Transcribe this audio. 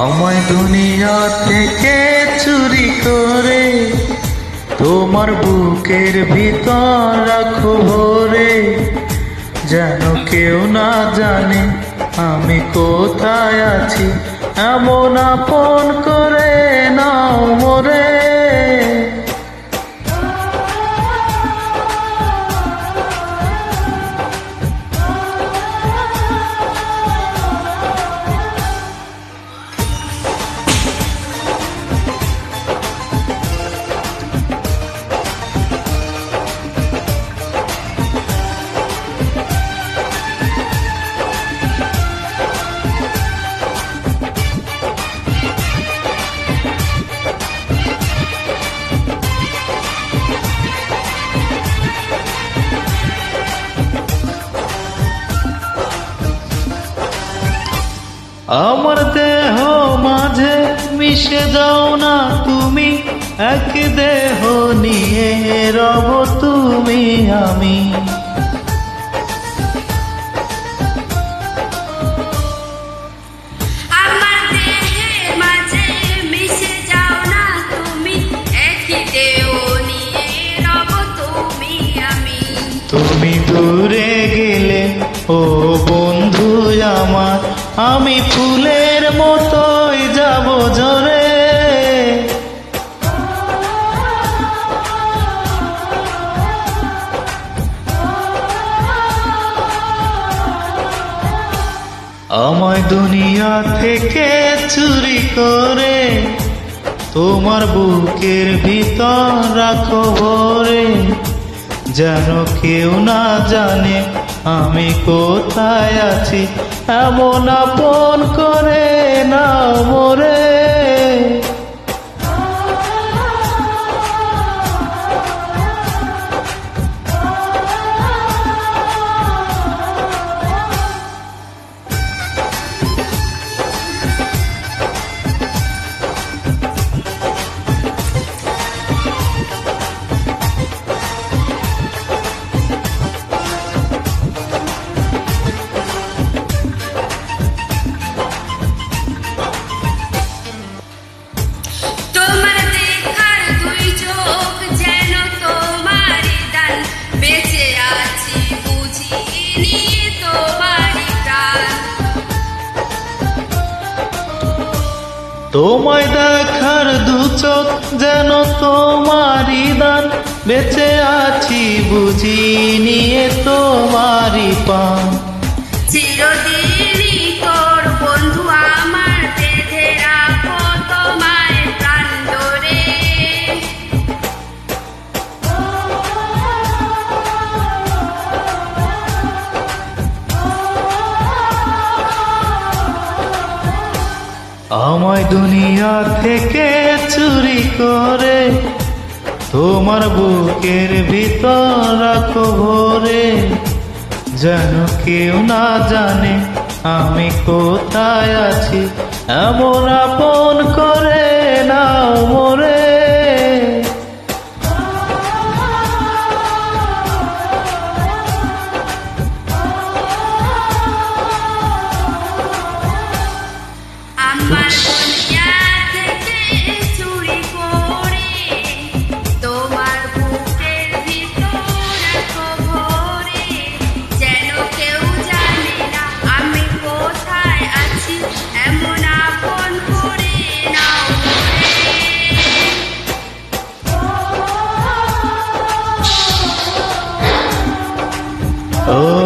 আমায় দুনিয়া থেকে চুরি করে তোমার বুকের ভিতর রাখো ভরে, যেন কেউ না জানে আমি কোথায় আছি, এমন আপন করে নাও মোরে। আমার দেহ মাঝে মিশে যাও না তুমি, এক দেহ নিয়ে রব তুমি আমি। আমার দেহের মাঝে মিশে যাও না তুমি, এক দেহ নিয়ে রব তুমি আমি। তুমি দূরে গেলে ও বন্ধু আমার, আমি ফুলের মতোই যাব ঝরে। আমায় দুনিয়া থেকে চুরি করে তোমার বুকের ভিতর রাখো ভরে, যেন কেউ না জানে আমি কোথায় আছি, এমন আপন করে নাও মোরে। তোমায় দেখার দু চোখ যেন তোমারই দান, বেঁচে আছি বুঝি নিয়ে তোমারই পান। চিরদিনই তোর বন্ধু আমার, বেঁধে রাখো তোমায় প্রাণ ধরে। আমায় দুনিয়া থেকে চুরি করে তোমার বুকের ভিতর রাখো ভরে, যেন কেউ না জানে আমি কোথায় আছি, এমন আপন করে নাও মোরে। আমার দুনিয়া থেকে চুরি করে তোমার বুকের ভিতর রাখো ভরে, যেন কেউ জানে না আমি কোথায় আছি, এমন আপন করে নাও মোরে। ও